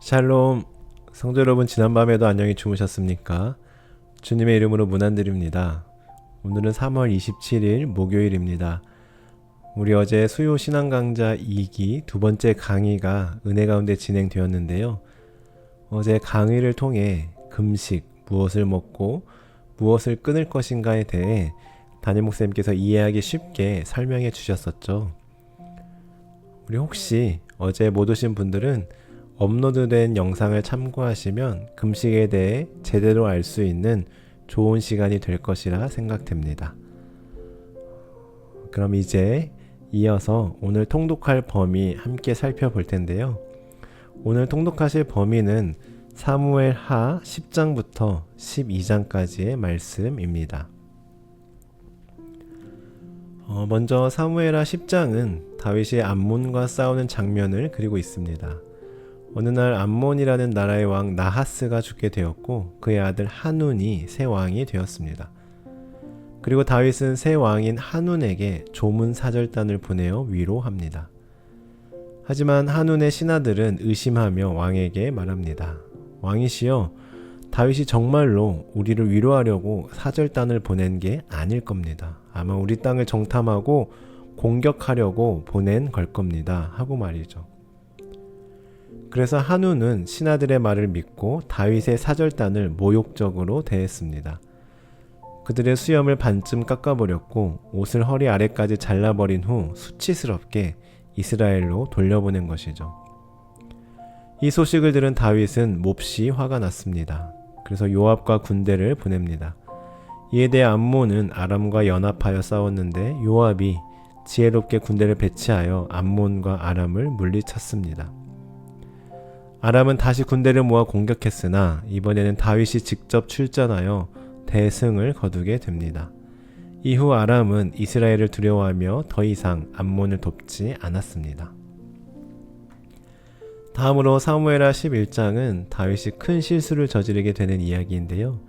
샬롬, 성도 여러분, 지난밤에도 안녕히 주무셨습니까? 주님의 이름으로 문안드립니다. 오늘은 3월 27일 목요일입니다. 우리 어제 수요 신앙강좌 2기 두 번째 강의가 은혜 가운데 진행되었는데요. 어제 강의를 통해 금식, 무엇을 먹고 무엇을 끊을 것인가에 대해 담임 목사님께서 이해하기 쉽게 설명해 주셨었죠. 우리 혹시 어제 못 오신 분들은 업로드된 영상을 참고하시면 금식에 대해 제대로 알 수 있는 좋은 시간이 될 것이라 생각됩니다. 그럼 이제 이어서 오늘 통독할 범위 함께 살펴볼 텐데요. 오늘 통독하실 범위는 사무엘 하 10장부터 12장까지의 말씀입니다. 먼저 사무엘 하 10장은 다윗이 암몬과 싸우는 장면을 그리고 있습니다. 어느 날 암몬이라는 나라의 왕 나하스가 죽게 되었고 그의 아들 한운이 새 왕이 되었습니다. 그리고 다윗은 새 왕인 한운에게 조문 사절단을 보내어 위로합니다. 하지만 한운의 신하들은 의심하며 왕에게 말합니다. 왕이시여, 다윗이 정말로 우리를 위로하려고 사절단을 보낸 게 아닐 겁니다. 아마 우리 땅을 정탐하고 공격하려고 보낸 걸 겁니다. 하고 말이죠. 그래서 한운은 신하들의 말을 믿고 다윗의 사절단을 모욕적으로 대했습니다. 그들의 수염을 반쯤 깎아버렸고 옷을 허리 아래까지 잘라버린 후 수치스럽게 이스라엘로 돌려보낸 것이죠. 이 소식을 들은 다윗은 몹시 화가 났습니다. 그래서 요압과 군대를 보냅니다. 이에 대해 암몬은 아람과 연합하여 싸웠는데 요압이 지혜롭게 군대를 배치하여 암몬과 아람을 물리쳤습니다. 아람은 다시 군대를 모아 공격했으나 이번에는 다윗이 직접 출전하여 대승을 거두게 됩니다. 이후 아람은 이스라엘을 두려워하며 더 이상 암몬을 돕지 않았습니다. 다음으로 사무엘하 11장은 다윗이 큰 실수를 저지르게 되는 이야기인데요.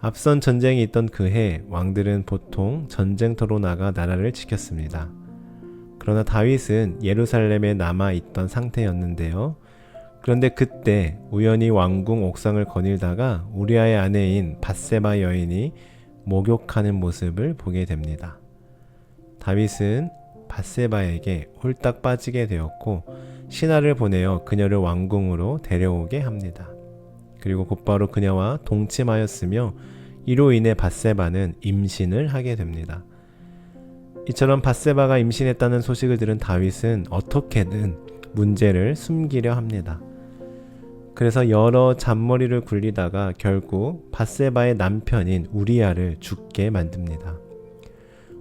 앞선 전쟁이 있던 그해 왕들은 보통 전쟁터로 나가 나라를 지켰습니다. 그러나 다윗은 예루살렘에 남아있던 상태였는데요. 그런데 그때 우연히 왕궁 옥상을 거닐다가 우리아의 아내인 밧세바 여인이 목욕하는 모습을 보게 됩니다. 다윗은 밧세바에게 홀딱 빠지게 되었고 신하를 보내어 그녀를 왕궁으로 데려오게 합니다. 그리고 곧바로 그녀와 동침하였으며 이로 인해 밧세바는 임신을 하게 됩니다. 이처럼 밧세바가 임신했다는 소식을 들은 다윗은 어떻게든 문제를 숨기려 합니다. 그래서 여러 잔머리를 굴리다가 결국 밧세바의 남편인 우리아를 죽게 만듭니다.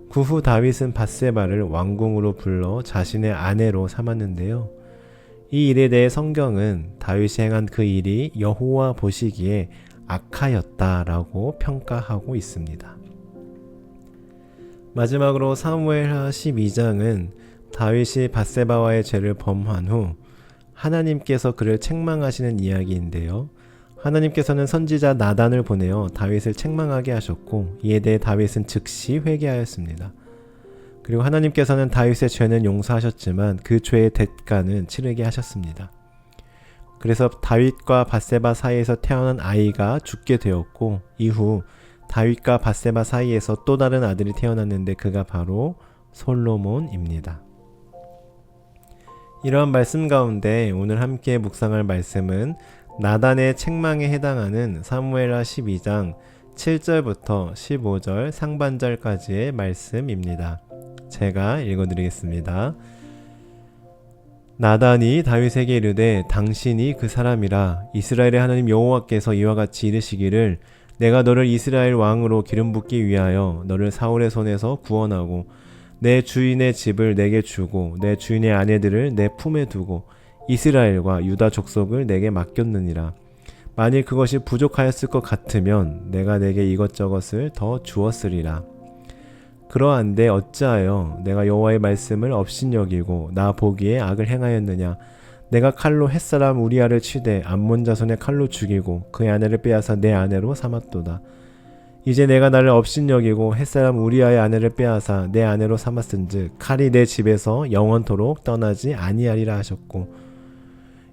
그 후 다윗은 밧세바를 왕궁으로 불러 자신의 아내로 삼았는데요. 이 일에 대해 성경은 다윗이 행한 그 일이 여호와 보시기에 악하였다라고 평가하고 있습니다. 마지막으로 사무엘하 12장은 다윗이 밧세바와의 죄를 범한 후 하나님께서 그를 책망하시는 이야기인데요. 하나님께서는 선지자 나단을 보내어 다윗을 책망하게 하셨고 이에 대해 다윗은 즉시 회개하였습니다. 그리고 하나님께서는 다윗의 죄는 용서하셨지만 그 죄의 대가는 치르게 하셨습니다. 그래서 다윗과 밧세바 사이에서 태어난 아이가 죽게 되었고 이후 다윗과 밧세바 사이에서 또 다른 아들이 태어났는데 그가 바로 솔로몬입니다. 이러한 말씀 가운데 오늘 함께 묵상할 말씀은 나단의 책망에 해당하는 사무엘하 12장 7절부터 15절 상반절까지의 말씀입니다. 제가 읽어드리겠습니다. 나단이 다윗에게 이르되 당신이 그 사람이라. 이스라엘의 하나님 여호와께서 이와 같이 이르시기를 내가 너를 이스라엘 왕으로 기름 붓기 위하여 너를 사울의 손에서 구원하고 내 주인의 집을 내게 주고 내 주인의 아내들을 내 품에 두고 이스라엘과 유다 족속을 내게 맡겼느니라. 만일 그것이 부족하였을 것 같으면 내가 내게 이것저것을 더 주었으리라. 그러한데 어찌하여 내가 여호와의 말씀을 업신여기고 나 보기에 악을 행하였느냐. 내가 칼로 햇사람 우리아를 치되 암몬 자손의 칼로 죽이고 그의 아내를 빼앗아 내 아내로 삼았도다. 이제 내가 나를 업신여기고 햇사람 우리아의 아내를 빼앗아 내 아내로 삼았은즉 칼이 내 집에서 영원토록 떠나지 아니하리라 하셨고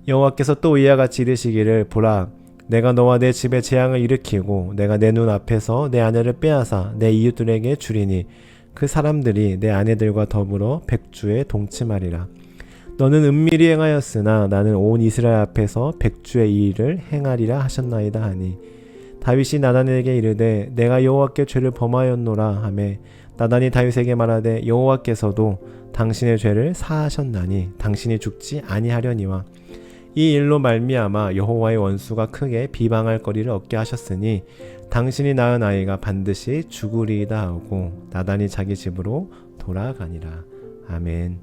여호와께서 또 이와 같이 이르시기를 보라 내가 너와 내 집에 재앙을 일으키고 내가 내 눈 앞에서 내 아내를 빼앗아 내 이웃들에게 주리니 그 사람들이 내 아내들과 더불어 백주에 동침하리라. 너는 은밀히 행하였으나 나는 온 이스라엘 앞에서 백주의 이 일을 행하리라 하셨나이다 하니 다윗이 나단에게 이르되 내가 여호와께 죄를 범하였노라 하매 나단이 다윗에게 말하되 여호와께서도 당신의 죄를 사하셨나니 당신이 죽지 아니하려니와 이 일로 말미암아 여호와의 원수가 크게 비방할 거리를 얻게 하셨으니 당신이 낳은 아이가 반드시 죽으리이다 하고 나단이 자기 집으로 돌아가니라. 아멘.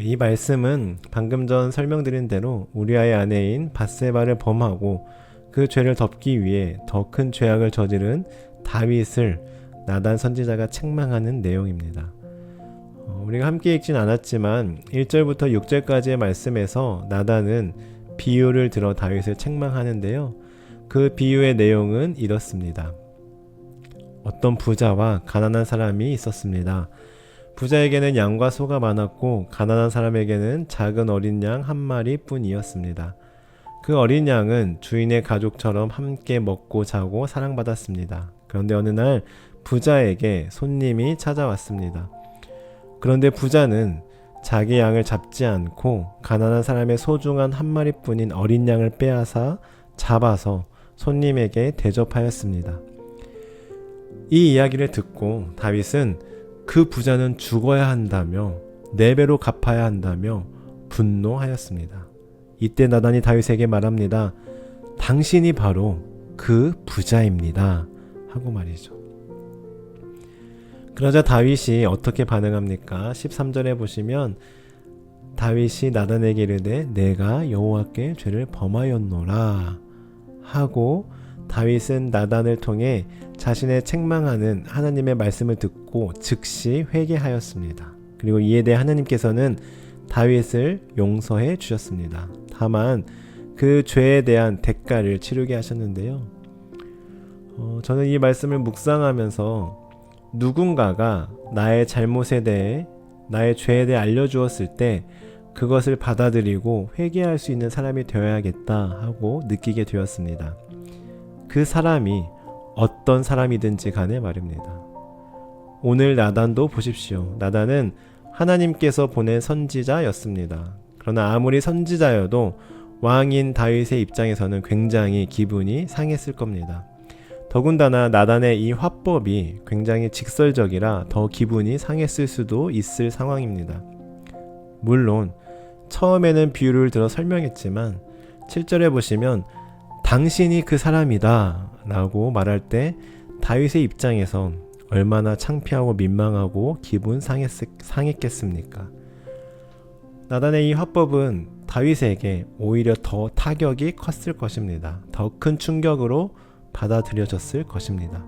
이 말씀은 방금 전 설명드린 대로 우리아의 아내인 밧세바를 범하고 그 죄를 덮기 위해 더 큰 죄악을 저지른 다윗을 나단 선지자가 책망하는 내용입니다. 우리가 함께 읽진 않았지만 1절부터 6절까지의 말씀에서 나단은 비유를 들어 다윗을 책망하는데요. 그 비유의 내용은 이렇습니다. 어떤 부자와 가난한 사람이 있었습니다. 부자에게는 양과 소가 많았고 가난한 사람에게는 작은 어린 양 한 마리뿐이었습니다. 그 어린 양은 주인의 가족처럼 함께 먹고 자고 사랑받았습니다. 그런데 어느 날 부자에게 손님이 찾아왔습니다. 그런데 부자는 자기 양을 잡지 않고 가난한 사람의 소중한 한 마리뿐인 어린 양을 빼앗아 잡아서 손님에게 대접하였습니다. 이 이야기를 듣고 다윗은 그 부자는 죽어야 한다며 4배로 갚아야 한다며 분노하였습니다. 이때 나단이 다윗에게 말합니다. 당신이 바로 그 부자입니다. 하고 말이죠. 그러자 다윗이 어떻게 반응합니까? 13절에 보시면 다윗이 나단에게 이르되 내가 여호와께 죄를 범하였노라 하고 다윗은 나단을 통해 자신의 책망하는 하나님의 말씀을 듣고 즉시 회개하였습니다. 그리고 이에 대해 하나님께서는 다윗을 용서해 주셨습니다. 다만 그 죄에 대한 대가를 치르게 하셨는데요. 저는 이 말씀을 묵상하면서 누군가가 나의 잘못에 대해 나의 죄에 대해 알려주었을 때 그것을 받아들이고 회개할 수 있는 사람이 되어야겠다 하고 느끼게 되었습니다. 그 사람이 어떤 사람이든지 간에 말입니다. 오늘 나단도 보십시오. 나단은 하나님께서 보낸 선지자였습니다. 그러나 아무리 선지자여도 왕인 다윗의 입장에서는 굉장히 기분이 상했을 겁니다. 더군다나 나단의 이 화법이 굉장히 직설적이라 더 기분이 상했을 수도 있을 상황입니다. 물론 처음에는 비유를 들어 설명했지만 7절에 보시면 당신이 그 사람이다 라고 말할 때 다윗의 입장에서 얼마나 창피하고 민망하고 기분 상했겠습니까? 나단의 이 화법은 다윗에게 오히려 더 타격이 컸을 것입니다. 더 큰 충격으로 받아들여졌을 것입니다.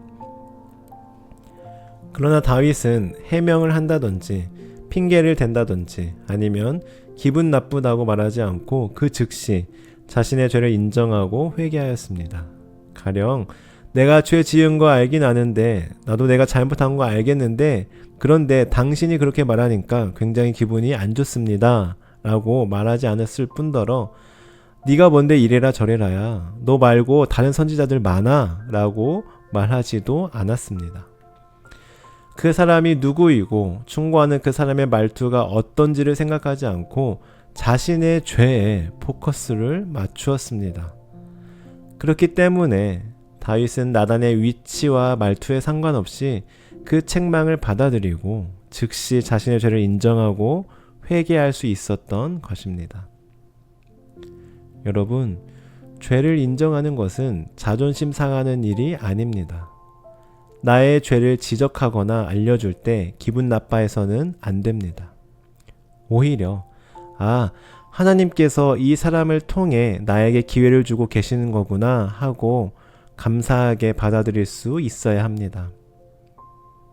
그러나 다윗은 해명을 한다든지 핑계를 댄다든지 아니면 기분 나쁘다고 말하지 않고 그 즉시 자신의 죄를 인정하고 회개하였습니다. 가령 내가 죄 지은 거 알긴 아는데 나도 내가 잘못한 거 알겠는데 그런데 당신이 그렇게 말하니까 굉장히 기분이 안 좋습니다 라고 말하지 않았을 뿐더러 네가 뭔데 이래라 저래라야 너 말고 다른 선지자들 많아 라고 말하지도 않았습니다. 그 사람이 누구이고 충고하는 그 사람의 말투가 어떤지를 생각하지 않고 자신의 죄에 포커스를 맞추었습니다. 그렇기 때문에 다윗은 나단의 위치와 말투에 상관없이 그 책망을 받아들이고 즉시 자신의 죄를 인정하고 회개할 수 있었던 것입니다. 여러분, 죄를 인정하는 것은 자존심 상하는 일이 아닙니다. 나의 죄를 지적하거나 알려줄 때 기분 나빠해서는 안 됩니다. 오히려 하나님께서 이 사람을 통해 나에게 기회를 주고 계시는 거구나 하고 감사하게 받아들일 수 있어야 합니다.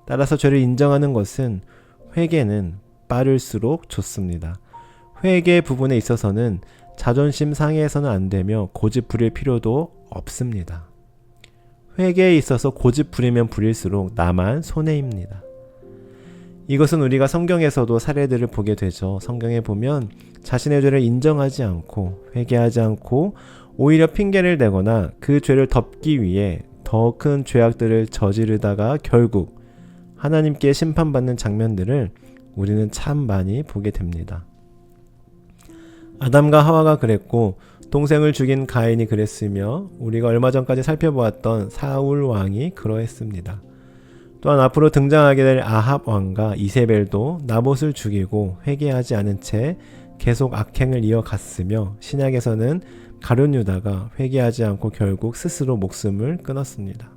따라서 죄를 인정하는 것은 회개는 빠를수록 좋습니다. 회개 부분에 있어서는 자존심 상해서는 안 되며 고집 부릴 필요도 없습니다. 회개에 있어서 고집 부리면 부릴수록 나만 손해입니다. 이것은 우리가 성경에서도 사례들을 보게 되죠. 성경에 보면 자신의 죄를 인정하지 않고 회개하지 않고 오히려 핑계를 대거나 그 죄를 덮기 위해 더 큰 죄악들을 저지르다가 결국 하나님께 심판받는 장면들을 우리는 참 많이 보게 됩니다. 아담과 하와가 그랬고 동생을 죽인 가인이 그랬으며 우리가 얼마 전까지 살펴보았던 사울 왕이 그러했습니다. 또한 앞으로 등장하게 될 아합 왕과 이세벨도 나봇을 죽이고 회개하지 않은 채 계속 악행을 이어갔으며 신약에서는 가룟 유다가 회개하지 않고 결국 스스로 목숨을 끊었습니다.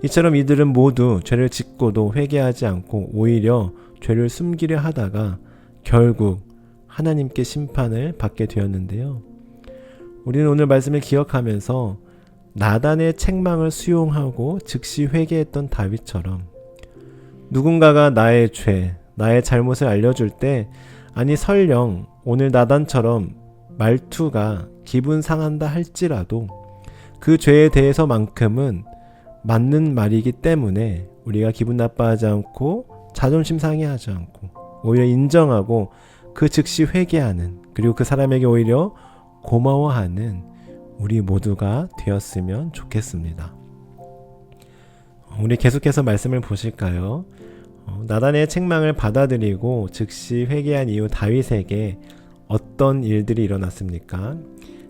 이처럼 이들은 모두 죄를 짓고도 회개하지 않고 오히려 죄를 숨기려 하다가 결국 하나님께 심판을 받게 되었는데요. 우리는 오늘 말씀을 기억하면서 나단의 책망을 수용하고 즉시 회개했던 다윗처럼 누군가가 나의 죄, 나의 잘못을 알려줄 때 아니 설령 오늘 나단처럼 말투가 기분 상한다 할지라도 그 죄에 대해서만큼은 맞는 말이기 때문에 우리가 기분 나빠하지 않고 자존심 상해하지 않고 오히려 인정하고 그 즉시 회개하는 그리고 그 사람에게 오히려 고마워하는 우리 모두가 되었으면 좋겠습니다. 우리 계속해서 말씀을 보실까요? 나단의 책망을 받아들이고 즉시 회개한 이후 다윗에게 어떤 일들이 일어났습니까?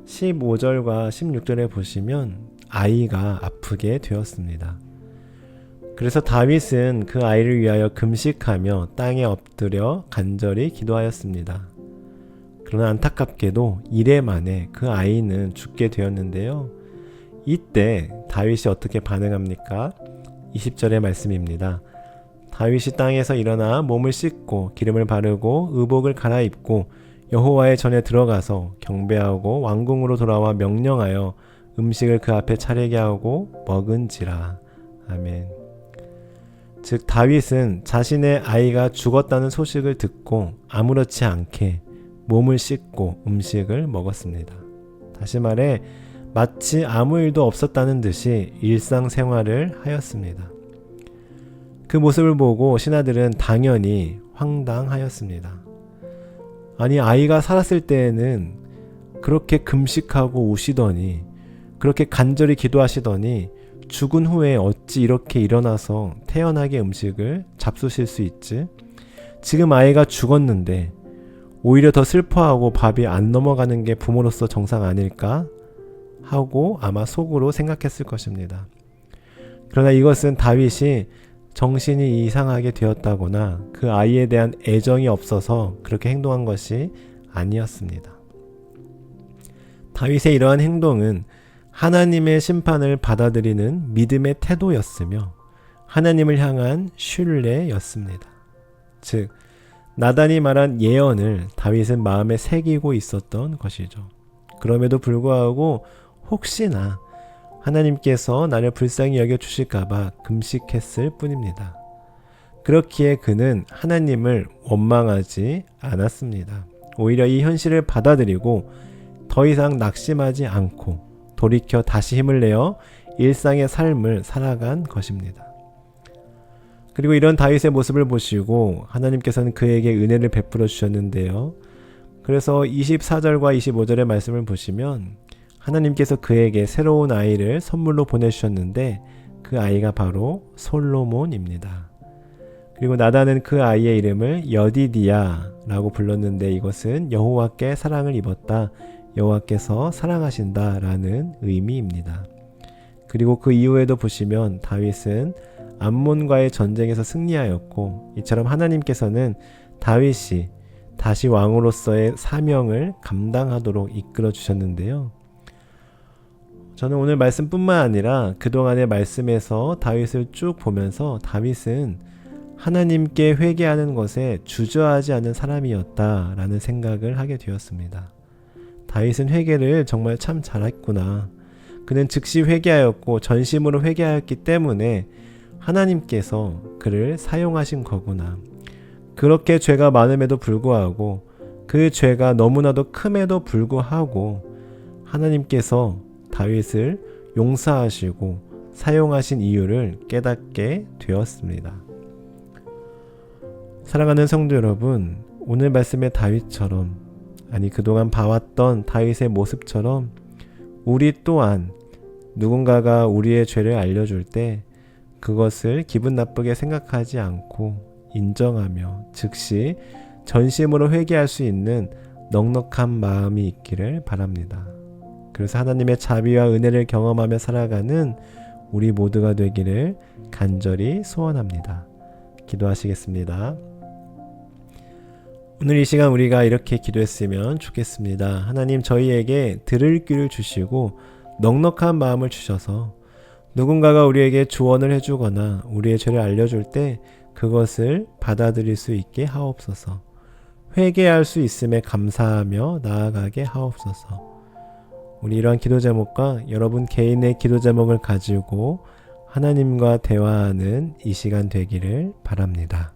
15절과 16절에 보시면 아이가 아프게 되었습니다. 그래서 다윗은 그 아이를 위하여 금식하며 땅에 엎드려 간절히 기도하였습니다. 그러나 안타깝게도 이래 만에 그 아이는 죽게 되었는데요. 이때 다윗이 어떻게 반응합니까? 20절의 말씀입니다. 다윗이 땅에서 일어나 몸을 씻고 기름을 바르고 의복을 갈아입고 여호와의 전에 들어가서 경배하고 왕궁으로 돌아와 명령하여 음식을 그 앞에 차리게 하고 먹은지라. 아멘. 즉 다윗은 자신의 아이가 죽었다는 소식을 듣고 아무렇지 않게 몸을 씻고 음식을 먹었습니다. 다시 말해 마치 아무 일도 없었다는 듯이 일상생활을 하였습니다. 그 모습을 보고 신하들은 당연히 황당하였습니다. 아니 아이가 살았을 때에는 그렇게 금식하고 우시더니 그렇게 간절히 기도하시더니 죽은 후에 어찌 이렇게 일어나서 태연하게 음식을 잡수실 수 있지? 지금 아이가 죽었는데 오히려 더 슬퍼하고 밥이 안 넘어가는 게 부모로서 정상 아닐까? 하고 아마 속으로 생각했을 것입니다. 그러나 이것은 다윗이 정신이 이상하게 되었다거나 그 아이에 대한 애정이 없어서 그렇게 행동한 것이 아니었습니다. 다윗의 이러한 행동은 하나님의 심판을 받아들이는 믿음의 태도였으며 하나님을 향한 신뢰였습니다. 즉 나단이 말한 예언을 다윗은 마음에 새기고 있었던 것이죠. 그럼에도 불구하고 혹시나 하나님께서 나를 불쌍히 여겨주실까봐 금식했을 뿐입니다. 그렇기에 그는 하나님을 원망하지 않았습니다. 오히려 이 현실을 받아들이고 더 이상 낙심하지 않고 돌이켜 다시 힘을 내어 일상의 삶을 살아간 것입니다. 그리고 이런 다윗의 모습을 보시고 하나님께서는 그에게 은혜를 베풀어 주셨는데요. 그래서 24절과 25절의 말씀을 보시면 하나님께서 그에게 새로운 아이를 선물로 보내주셨는데 그 아이가 바로 솔로몬입니다. 그리고 나단은 그 아이의 이름을 여디디야라고 불렀는데 이것은 여호와께 사랑을 입었다, 여호와께서 사랑하신다 라는 의미입니다. 그리고 그 이후에도 보시면 다윗은 암몬과의 전쟁에서 승리하였고 이처럼 하나님께서는 다윗이 다시 왕으로서의 사명을 감당하도록 이끌어 주셨는데요. 저는 오늘 말씀뿐만 아니라 그동안의 말씀에서 다윗을 쭉 보면서 다윗은 하나님께 회개하는 것에 주저하지 않는 사람이었다라는 생각을 하게 되었습니다. 다윗은 회개를 정말 참 잘했구나. 그는 즉시 회개하였고 전심으로 회개하였기 때문에 하나님께서 그를 사용하신 거구나. 그렇게 죄가 많음에도 불구하고 그 죄가 너무나도 큼에도 불구하고 하나님께서 다윗을 용서하시고 사용하신 이유를 깨닫게 되었습니다. 사랑하는 성도 여러분, 오늘 말씀의 다윗처럼, 아니 그동안 봐왔던 다윗의 모습처럼 우리 또한 누군가가 우리의 죄를 알려줄 때 그것을 기분 나쁘게 생각하지 않고 인정하며 즉시 전심으로 회개할 수 있는 넉넉한 마음이 있기를 바랍니다. 그래서 하나님의 자비와 은혜를 경험하며 살아가는 우리 모두가 되기를 간절히 소원합니다. 기도하시겠습니다. 오늘 이 시간 우리가 이렇게 기도했으면 좋겠습니다. 하나님, 저희에게 들을 귀를 주시고 넉넉한 마음을 주셔서 누군가가 우리에게 조언을 해주거나 우리의 죄를 알려줄 때 그것을 받아들일 수 있게 하옵소서. 회개할 수 있음에 감사하며 나아가게 하옵소서. 우리 이러한 기도 제목과 여러분 개인의 기도 제목을 가지고 하나님과 대화하는 이 시간 되기를 바랍니다.